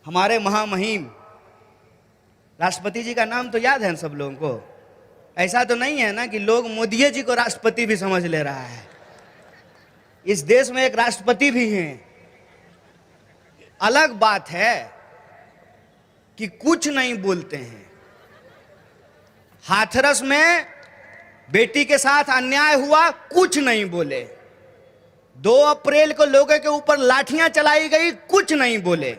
हमारे महामहिम राष्ट्रपति जी का नाम तो याद है सब लोगों को। ऐसा तो नहीं है ना कि लोग मोदी जी को राष्ट्रपति भी समझ ले रहा है। इस देश में एक राष्ट्रपति भी हैं। अलग बात है कि कुछ नहीं बोलते हैं। हाथरस में बेटी के साथ अन्याय हुआ, कुछ नहीं बोले। 2 अप्रैल को लोगों के ऊपर लाठियां चलाई गई, कुछ नहीं बोले।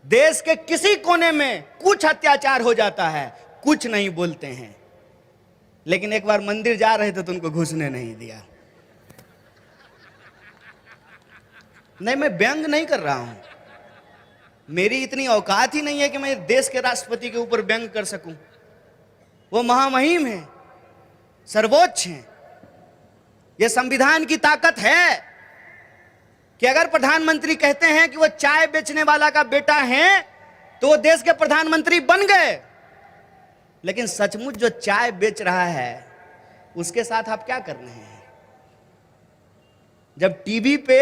देश के किसी कोने में कुछ अत्याचार हो जाता है, कुछ नहीं बोलते हैं। लेकिन एक बार मंदिर जा रहे थे तो उनको घुसने नहीं दिया। नहीं, मैं व्यंग नहीं कर रहा हूं। मेरी इतनी औकात ही नहीं है कि मैं देश के राष्ट्रपति के ऊपर व्यंग कर सकूं। वो महामहिम हैं, सर्वोच्च हैं। यह संविधान की ताकत है कि अगर प्रधानमंत्री कहते हैं कि वो चाय बेचने वाला का बेटा है तो वो देश के प्रधानमंत्री बन गए। लेकिन सचमुच जो चाय बेच रहा है उसके साथ आप क्या कर रहे हैं? जब टीवी पे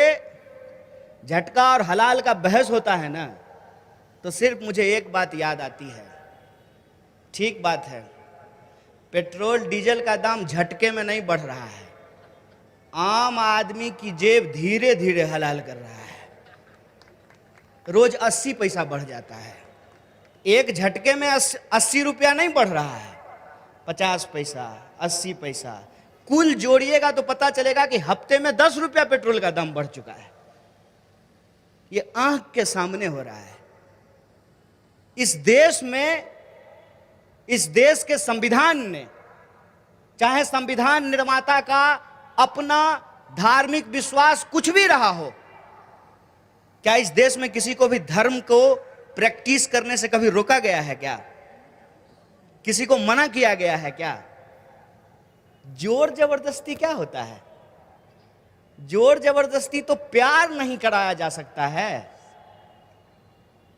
झटका और हलाल का बहस होता है ना, तो सिर्फ मुझे एक बात याद आती है। ठीक बात है, पेट्रोल डीजल का दाम झटके में नहीं बढ़ रहा है। आम आदमी की जेब धीरे धीरे हलाल कर रहा है। रोज 80 पैसा बढ़ जाता है। एक झटके में 80 रुपया नहीं बढ़ रहा है, 50 पैसा, 80 पैसा, कुल जोड़िएगा तो पता चलेगा कि हफ्ते में 10 रुपया पेट्रोल का दाम बढ़ चुका है। ये आंख के सामने हो रहा है। इस देश में, इस देश के संविधान ने, चाहे संविधान निर्माता का अपना धार्मिक विश्वास कुछ भी रहा हो, क्या इस देश में किसी को भी धर्म को प्रैक्टिस करने से कभी रोका गया है क्या? किसी को मना किया गया है क्या? जोर जबरदस्ती क्या होता है? जोर जबरदस्ती तो प्यार नहीं कराया जा सकता है।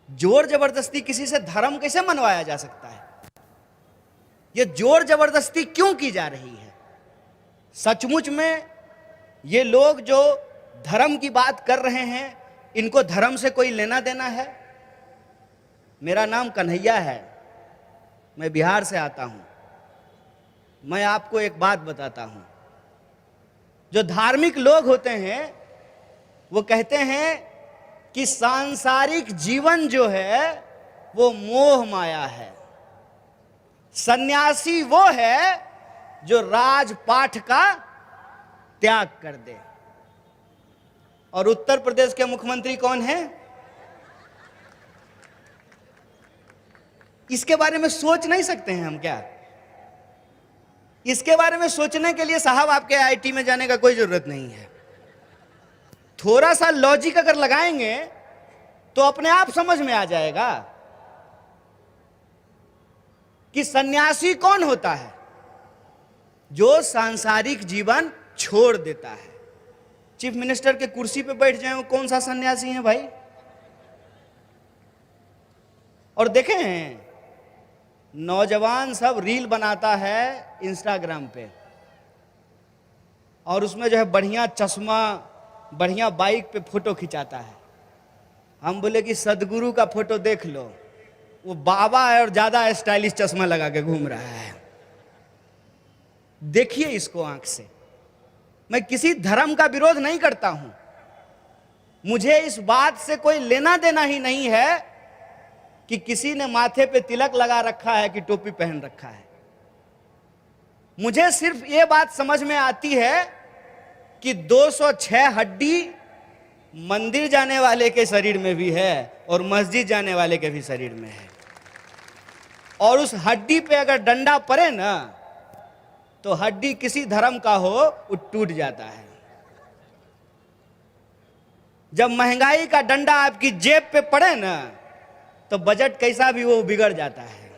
जोर जबरदस्ती किसी से धर्म कैसे मनवाया जा सकता है? ये जोर जबरदस्ती क्यों की जा रही है? सचमुच में ये लोग जो धर्म की बात कर रहे हैं, इनको धर्म से कोई लेना देना है? मेरा नाम कन्हैया है, मैं बिहार से आता हूं। मैं आपको एक बात बताता हूं। जो धार्मिक लोग होते हैं वो कहते हैं कि सांसारिक जीवन जो है वो मोह माया है। सन्यासी वो है जो राजपाठ का त्याग कर दे। और उत्तर प्रदेश के मुख्यमंत्री कौन है? इसके बारे में सोच नहीं सकते हैं हम क्या? इसके बारे में सोचने के लिए साहब आपके आईटी में जाने का कोई जरूरत नहीं है। थोड़ा सा लॉजिक अगर लगाएंगे तो अपने आप समझ में आ जाएगा कि सन्यासी कौन होता है? जो सांसारिक जीवन छोड़ देता है। चीफ मिनिस्टर के कुर्सी पे बैठ जाए वो कौन सा सन्यासी है भाई? और देखें, नौजवान सब रील बनाता है इंस्टाग्राम पे, और उसमें जो है बढ़िया चश्मा, बढ़िया बाइक पे फोटो खिंचाता है। हम बोले कि सदगुरु का फोटो देख लो, वो बाबा है और ज्यादा स्टाइलिश चश्मा लगा के घूम रहा है। देखिए इसको आंख से। मैं किसी धर्म का विरोध नहीं करता हूं, मुझे इस बात से कोई लेना देना ही नहीं है कि किसी ने माथे पे तिलक लगा रखा है कि टोपी पहन रखा है। मुझे सिर्फ ये बात समझ में आती है कि 206 हड्डी मंदिर जाने वाले के शरीर में भी है और मस्जिद जाने वाले के भी शरीर में है। और उस हड्डी पे अगर डंडा पड़े ना तो हड्डी किसी धर्म का हो वो टूट जाता है। जब महंगाई का डंडा आपकी जेब पे पड़े ना तो बजट कैसा भी वो बिगड़ जाता है।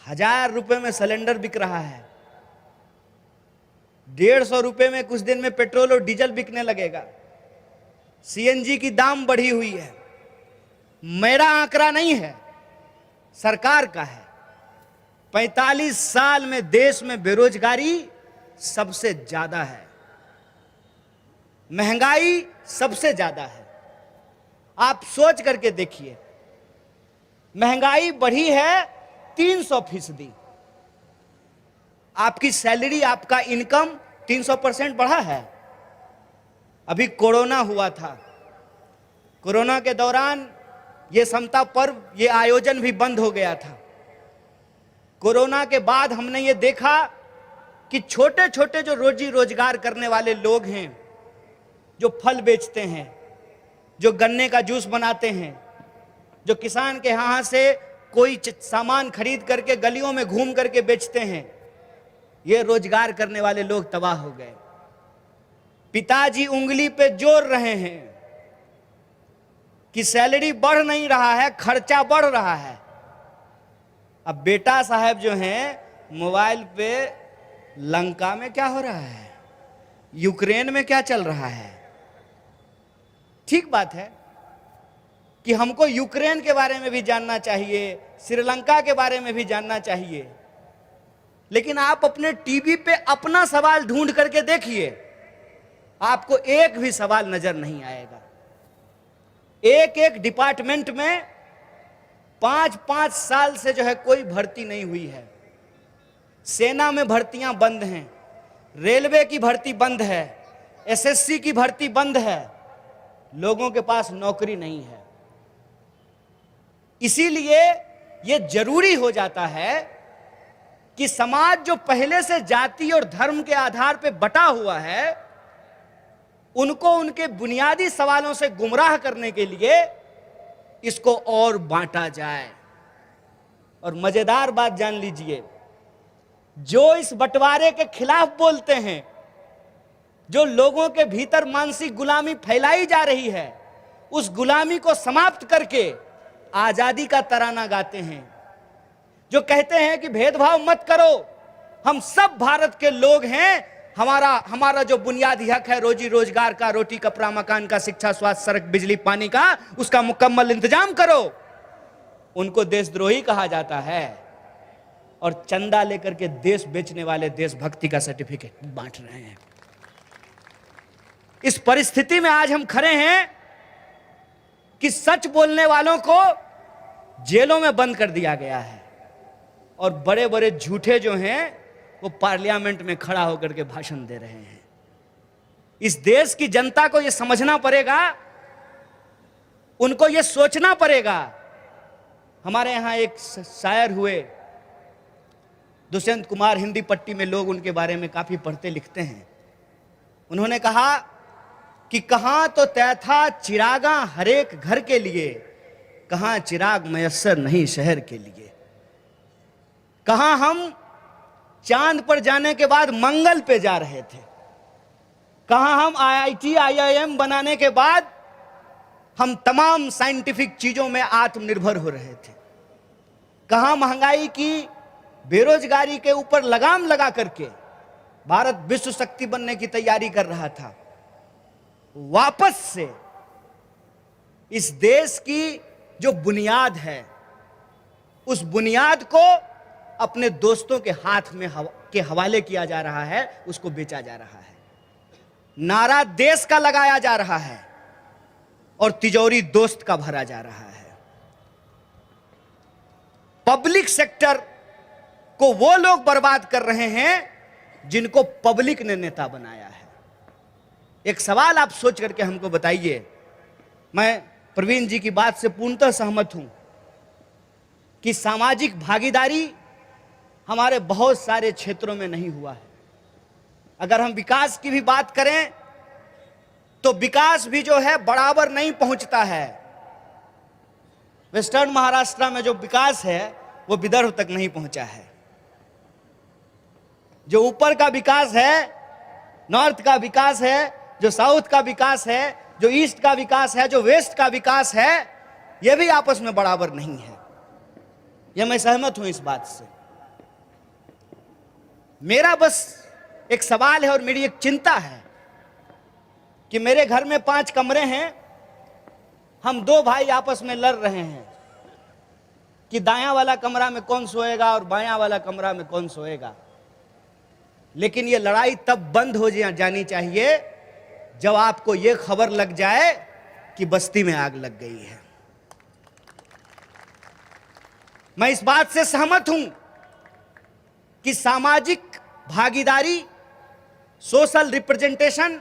1000 रुपए में सिलेंडर बिक रहा है, 150 रुपए में कुछ दिन में पेट्रोल और डीजल बिकने लगेगा। सीएनजी की दाम बढ़ी हुई है। मेरा आंकड़ा नहीं है, सरकार का है। 45 साल में देश में बेरोजगारी सबसे ज्यादा है, महंगाई सबसे ज्यादा है। आप सोच करके देखिए, महंगाई बढ़ी है 300%। आपकी सैलरी, आपका इनकम 300% बढ़ा है। अभी कोरोना हुआ था, कोरोना के दौरान ये समता पर्व, ये आयोजन भी बंद हो गया था। कोरोना के बाद हमने ये देखा कि छोटे छोटे जो रोजी रोजगार करने वाले लोग हैं, जो फल बेचते हैं, जो गन्ने का जूस बनाते हैं, जो किसान के यहाँ से कोई सामान खरीद करके गलियों में घूम करके बेचते हैं, ये रोजगार करने वाले लोग तबाह हो गए। पिताजी उंगली पे जोर रहे हैं कि सैलरी बढ़ नहीं रहा है, खर्चा बढ़ रहा है। अब बेटा साहब जो हैं, मोबाइल पे लंका में क्या हो रहा है, यूक्रेन में क्या चल रहा है। ठीक बात है कि हमको यूक्रेन के बारे में भी जानना चाहिए, श्रीलंका के बारे में भी जानना चाहिए, लेकिन आप अपने टीवी पे अपना सवाल ढूंढ करके देखिए, आपको एक भी सवाल नजर नहीं आएगा। एक एक डिपार्टमेंट में 5-5 साल से जो है कोई भर्ती नहीं हुई है। सेना में भर्तियां बंद हैं, रेलवे की भर्ती बंद है, एसएससी की भर्ती बंद है, लोगों के पास नौकरी नहीं है। इसीलिए यह जरूरी हो जाता है कि समाज जो पहले से जाति और धर्म के आधार पर बटा हुआ है, उनको उनके बुनियादी सवालों से गुमराह करने के लिए इसको और बांटा जाए। और मजेदार बात जान लीजिए, जो इस बंटवारे के खिलाफ बोलते हैं, जो लोगों के भीतर मानसिक गुलामी फैलाई जा रही है, उस गुलामी को समाप्त करके आजादी का तराना गाते हैं, जो कहते हैं कि भेदभाव मत करो, हम सब भारत के लोग हैं, हमारा जो बुनियादी हक है रोजी रोजगार का, रोटी कपड़ा मकान का, शिक्षा स्वास्थ्य सड़क बिजली पानी का, उसका मुकम्मल इंतजाम करो, उनको देशद्रोही कहा जाता है। और चंदा लेकर के देश बेचने वाले देशभक्ति का सर्टिफिकेट बांट रहे हैं। इस परिस्थिति में आज हम खड़े हैं कि सच बोलने वालों को जेलों में बंद कर दिया गया है और बड़े बड़े झूठे जो हैं वो पार्लियामेंट में खड़ा होकर के भाषण दे रहे हैं। इस देश की जनता को यह समझना पड़ेगा, उनको यह सोचना पड़ेगा। हमारे यहां एक शायर हुए दुष्यंत कुमार, हिंदी पट्टी में लोग उनके बारे में काफी पढ़ते लिखते हैं। उन्होंने कहा कि कहां तो तय था चिरागा हरेक घर के लिए, कहां चिराग मयस्सर नहीं शहर के लिए। कहां हम चांद पर जाने के बाद मंगल पे जा रहे थे, कहां हम आईआईटी आईआईएम बनाने के बाद हम तमाम साइंटिफिक चीजों में आत्मनिर्भर हो रहे थे, कहां महंगाई की, बेरोजगारी के ऊपर लगाम लगा करके भारत विश्व शक्ति बनने की तैयारी कर रहा था। वापस से इस देश की जो बुनियाद है, उस बुनियाद को अपने दोस्तों के हाथ में के हवाले किया जा रहा है, उसको बेचा जा रहा है। नारा देश का लगाया जा रहा है और तिजोरी दोस्त का भरा जा रहा है। पब्लिक सेक्टर को वो लोग बर्बाद कर रहे हैं जिनको पब्लिक ने नेता बनाया है। एक सवाल आप सोच करके हमको बताइए। मैं प्रवीण जी की बात से पूर्णतः सहमत हूं कि सामाजिक भागीदारी हमारे बहुत सारे क्षेत्रों में नहीं हुआ है। अगर हम विकास की भी बात करें तो विकास भी जो है बराबर नहीं पहुंचता है। वेस्टर्न महाराष्ट्र में जो विकास है वो विदर्भ तक नहीं पहुंचा है। जो ऊपर का विकास है, नॉर्थ का विकास है, जो साउथ का विकास है, जो ईस्ट का विकास है, जो वेस्ट का विकास है, यह भी आपस में बराबर नहीं है। यह मैं सहमत हूं इस बात से। मेरा बस एक सवाल है और मेरी एक चिंता है कि मेरे घर में 5 कमरे हैं, हम 2 भाई आपस में लड़ रहे हैं कि दायां वाला कमरा में कौन सोएगा और बायां वाला कमरा में कौन सोएगा। लेकिन ये लड़ाई तब बंद हो जानी चाहिए जब आपको ये खबर लग जाए कि बस्ती में आग लग गई है। मैं इस बात से सहमत हूं कि सामाजिक भागीदारी, सोशल रिप्रेजेंटेशन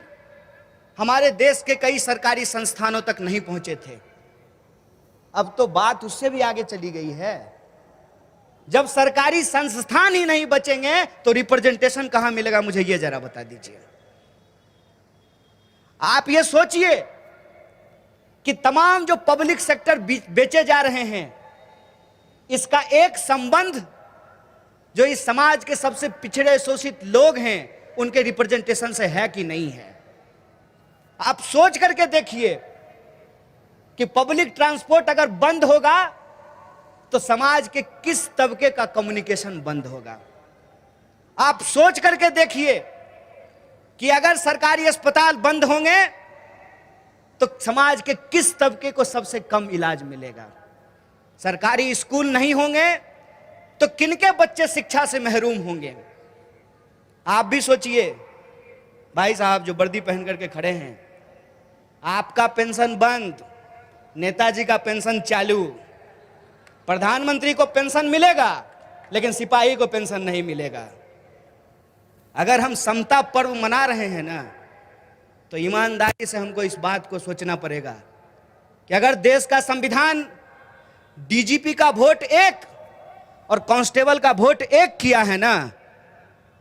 हमारे देश के कई सरकारी संस्थानों तक नहीं पहुंचे थे। अब तो बात उससे भी आगे चली गई है। जब सरकारी संस्थान ही नहीं बचेंगे तो रिप्रेजेंटेशन कहां मिलेगा, मुझे यह जरा बता दीजिए। आप ये सोचिए कि तमाम जो पब्लिक सेक्टर बेचे जा रहे हैं, इसका एक संबंध जो इस समाज के सबसे पिछड़े शोषित लोग हैं उनके रिप्रेजेंटेशन से है कि नहीं है। आप सोच करके देखिए कि पब्लिक ट्रांसपोर्ट अगर बंद होगा तो समाज के किस तबके का कम्युनिकेशन बंद होगा। आप सोच करके देखिए कि अगर सरकारी अस्पताल बंद होंगे तो समाज के किस तबके को सबसे कम इलाज मिलेगा। सरकारी स्कूल नहीं होंगे तो किनके बच्चे शिक्षा से महरूम होंगे। आप भी सोचिए, भाई साहब जो वर्दी पहन करके खड़े हैं, आपका पेंशन बंद, नेताजी का पेंशन चालू, प्रधानमंत्री को पेंशन मिलेगा लेकिन सिपाही को पेंशन नहीं मिलेगा। अगर हम समता पर्व मना रहे हैं ना, तो ईमानदारी से हमको इस बात को सोचना पड़ेगा कि अगर देश का संविधान डीजीपी का वोट 1 और कांस्टेबल का वोट 1 किया है ना,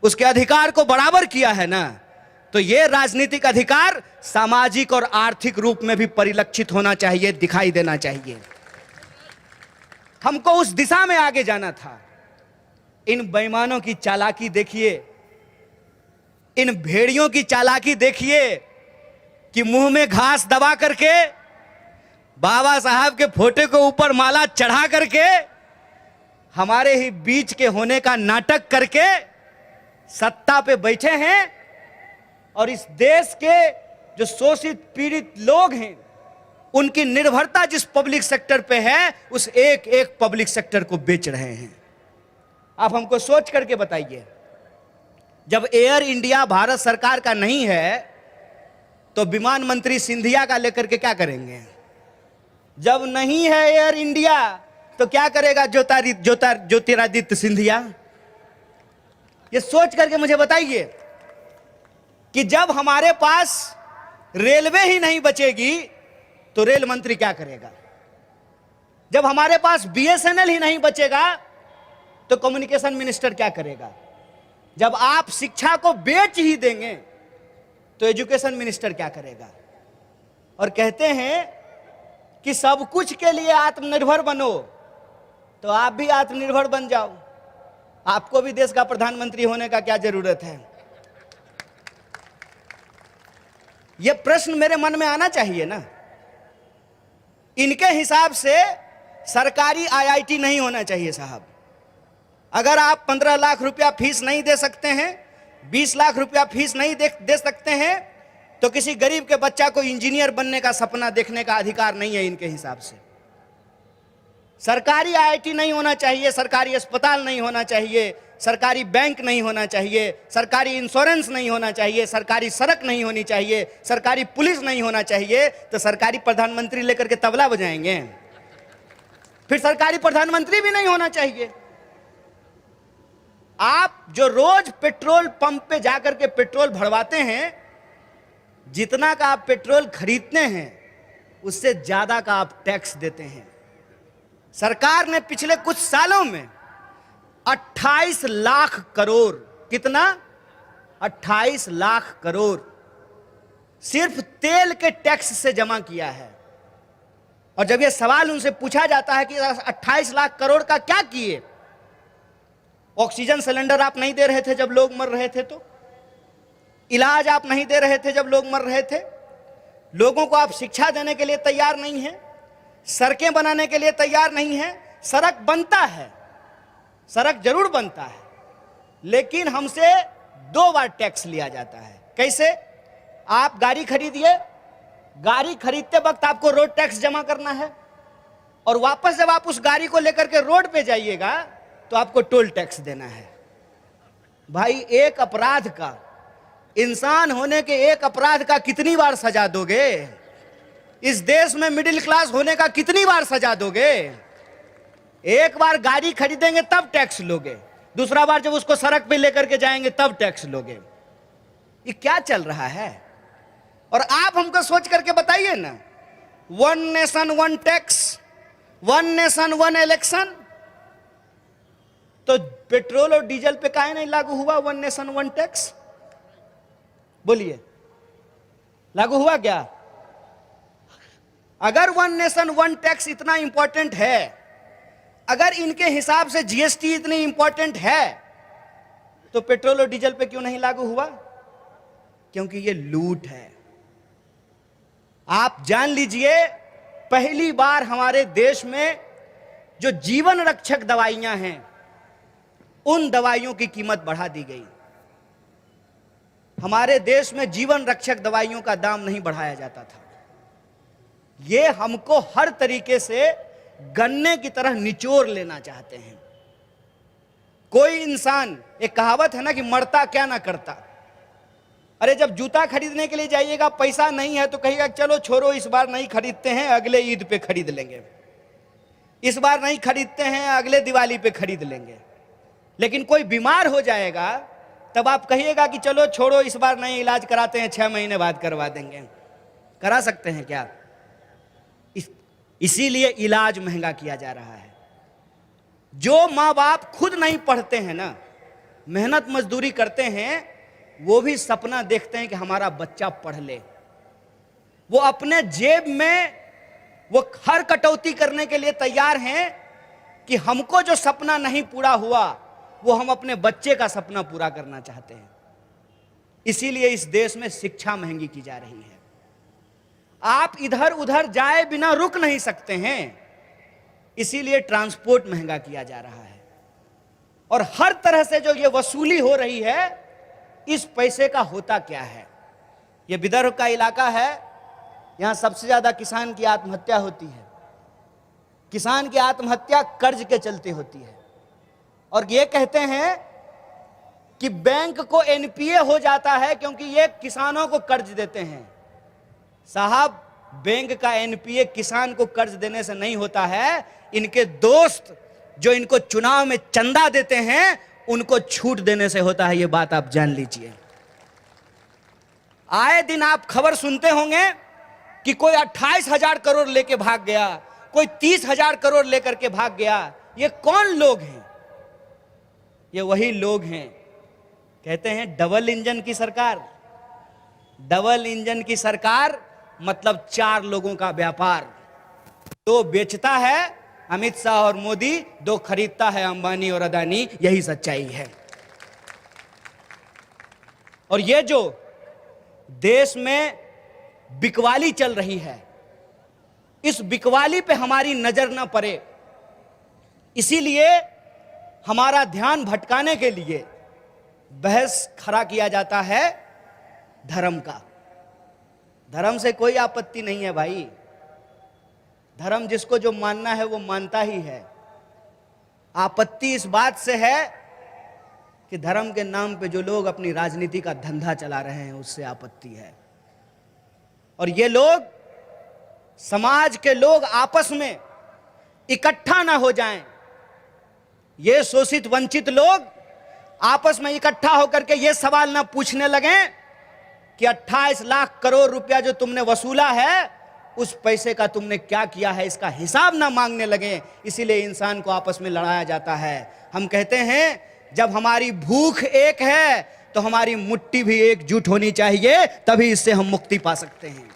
उसके अधिकार को बराबर किया है ना, तो यह राजनीतिक अधिकार सामाजिक और आर्थिक रूप में भी परिलक्षित होना चाहिए, दिखाई देना चाहिए। हमको उस दिशा में आगे जाना था। इन बेईमानों की चालाकी देखिए, इन भेड़ियों की चालाकी देखिए कि मुंह में घास दबा करके, बाबा साहब के फोटो के ऊपर माला चढ़ा करके, हमारे ही बीच के होने का नाटक करके सत्ता पे बैठे हैं और इस देश के जो शोषित पीड़ित लोग हैं उनकी निर्भरता जिस पब्लिक सेक्टर पे है उस एक एक पब्लिक सेक्टर को बेच रहे हैं। आप हमको सोच करके बताइए, जब एयर इंडिया भारत सरकार का नहीं है तो विमान मंत्री सिंधिया का लेकर के क्या करेंगे? जब नहीं है एयर इंडिया तो क्या करेगा ज्योतिरादित्य सिंधिया? ये सोच करके मुझे बताइए कि जब हमारे पास रेलवे ही नहीं बचेगी तो रेल मंत्री क्या करेगा? जब हमारे पास बीएसएनएल ही नहीं बचेगा तो कम्युनिकेशन मिनिस्टर क्या करेगा? जब आप शिक्षा को बेच ही देंगे तो एजुकेशन मिनिस्टर क्या करेगा? और कहते हैं कि सब कुछ के लिए आत्मनिर्भर बनो, तो आप भी आत्मनिर्भर बन जाओ। आपको भी देश का प्रधानमंत्री होने का क्या जरूरत है? यह प्रश्न मेरे मन में आना चाहिए ना। इनके हिसाब से सरकारी आईआईटी नहीं होना चाहिए साहब। अगर आप 15 लाख रुपया फीस नहीं दे सकते हैं, 20 लाख रुपया फीस नहीं दे सकते हैं, तो किसी गरीब के बच्चा को इंजीनियर बनने का सपना देखने का अधिकार नहीं है इनके हिसाब से। सरकारी आईआईटी नहीं होना चाहिए, सरकारी अस्पताल नहीं होना चाहिए, सरकारी बैंक नहीं होना चाहिए, सरकारी इंश्योरेंस नहीं होना चाहिए, सरकारी सड़क नहीं होनी चाहिए, सरकारी पुलिस नहीं होना चाहिए, तो सरकारी प्रधानमंत्री लेकर के तबला बजाएंगे? फिर सरकारी प्रधानमंत्री भी नहीं होना चाहिए। आप जो रोज पेट्रोल पंप पे जाकर के पेट्रोल भरवाते हैं, जितना का आप पेट्रोल खरीदते हैं उससे ज्यादा का आप टैक्स देते हैं। सरकार ने पिछले कुछ सालों में 28 लाख करोड़, कितना? 28 लाख करोड़ सिर्फ तेल के टैक्स से जमा किया है। और जब यह सवाल उनसे पूछा जाता है कि 28 लाख करोड़ का क्या किए? ऑक्सीजन सिलेंडर आप नहीं दे रहे थे जब लोग मर रहे थे, तो इलाज आप नहीं दे रहे थे जब लोग मर रहे थे, लोगों को आप शिक्षा देने के लिए तैयार नहीं है, सड़कें बनाने के लिए तैयार नहीं है। सड़क बनता है, सड़क जरूर बनता है, लेकिन हमसे 2 बार टैक्स लिया जाता है। कैसे? आप गाड़ी खरीदिए, गाड़ी खरीदते वक्त आपको रोड टैक्स जमा करना है, और वापस जब आप उस गाड़ी को लेकर के रोड पे जाइएगा तो आपको टोल टैक्स देना है। भाई, एक अपराध का, इंसान होने के एक अपराध का कितनी बार सजा दोगे? इस देश में मिडिल क्लास होने का कितनी बार सजा दोगे? एक बार गाड़ी खरीदेंगे तब टैक्स लोगे, दूसरा बार जब उसको सड़क पे लेकर के जाएंगे तब टैक्स लोगे। ये क्या चल रहा है? और आप हमको सोच करके बताइए ना, one nation one tax, one nation one election, तो पेट्रोल और डीजल पे काहे नहीं लागू हुआ वन नेशन वन टैक्स? बोलिए, लागू हुआ क्या? अगर वन नेशन वन टैक्स इतना इंपॉर्टेंट है, अगर इनके हिसाब से जीएसटी इतनी इंपॉर्टेंट है, तो पेट्रोल और डीजल पे क्यों नहीं लागू हुआ? क्योंकि ये लूट है। आप जान लीजिए, पहली बार हमारे देश में जो जीवन रक्षक दवाइयां हैं, उन दवाइयों की कीमत बढ़ा दी गई। हमारे देश में जीवन रक्षक दवाइयों का दाम नहीं बढ़ाया जाता था। ये हमको हर तरीके से गन्ने की तरह निचोड़ लेना चाहते हैं। कोई इंसान, एक कहावत है ना कि मरता क्या ना करता। अरे जब जूता खरीदने के लिए जाइएगा, पैसा नहीं है तो कहिएगा चलो छोड़ो, इस बार नहीं खरीदते हैं, अगले ईद पे खरीद लेंगे, इस बार नहीं खरीदते हैं, अगले दिवाली पे खरीद लेंगे। लेकिन कोई बीमार हो जाएगा तब आप कहिएगा कि चलो छोड़ो, इस बार नहीं इलाज कराते हैं, 6 महीने बाद करवा देंगे। करा सकते हैं क्या? इसीलिए इलाज महंगा किया जा रहा है। जो माँ बाप खुद नहीं पढ़ते हैं ना, मेहनत मजदूरी करते हैं, वो भी सपना देखते हैं कि हमारा बच्चा पढ़ ले। वो अपने जेब में वो हर कटौती करने के लिए तैयार हैं कि हमको जो सपना नहीं पूरा हुआ, वो हम अपने बच्चे का सपना पूरा करना चाहते हैं। इसीलिए इस देश में शिक्षा महंगी की जा रही है। आप इधर उधर जाए बिना रुक नहीं सकते हैं, इसीलिए ट्रांसपोर्ट महंगा किया जा रहा है। और हर तरह से जो ये वसूली हो रही है, इस पैसे का होता क्या है? ये विदर्भ का इलाका है, यहां सबसे ज्यादा किसान की आत्महत्या होती है। किसान की आत्महत्या कर्ज के चलते होती है। और ये कहते हैं कि बैंक को एनपीए हो जाता है क्योंकि ये किसानों को कर्ज देते हैं। साहब, बैंक का एनपीए किसान को कर्ज देने से नहीं होता है, इनके दोस्त जो इनको चुनाव में चंदा देते हैं, उनको छूट देने से होता है। ये बात आप जान लीजिए। आए दिन आप खबर सुनते होंगे कि कोई 28,000 करोड़ लेके भाग गया, कोई 30,000 करोड़ लेकर के भाग गया। ये कौन लोग हैं? ये वही लोग हैं, कहते हैं डबल इंजन की सरकार। डबल इंजन की सरकार मतलब 4 लोगों का व्यापार। 2 बेचता है अमित शाह और मोदी, 2 खरीदता है अंबानी और अदानी। यही सच्चाई है। और ये जो देश में बिकवाली चल रही है, इस बिकवाली पे हमारी नजर ना पड़े, इसीलिए हमारा ध्यान भटकाने के लिए बहस खड़ा किया जाता है धर्म का। धर्म से कोई आपत्ति नहीं है भाई। धर्म जिसको जो मानना है वो मानता ही है। आपत्ति इस बात से है कि धर्म के नाम पे जो लोग अपनी राजनीति का धंधा चला रहे हैं, उससे आपत्ति है। और ये लोग, समाज के लोग आपस में इकट्ठा ना हो जाएं, ये शोषित वंचित लोग आपस में इकट्ठा होकर के ये सवाल ना पूछने लगे कि 28 लाख करोड़ रुपया जो तुमने वसूला है, उस पैसे का तुमने क्या किया है, इसका हिसाब ना मांगने लगे। इसीलिए इंसान को आपस में लड़ाया जाता है। हम कहते हैं जब हमारी भूख एक है तो हमारी मुट्ठी भी एकजुट होनी चाहिए, तभी इससे हम मुक्ति पा सकते हैं।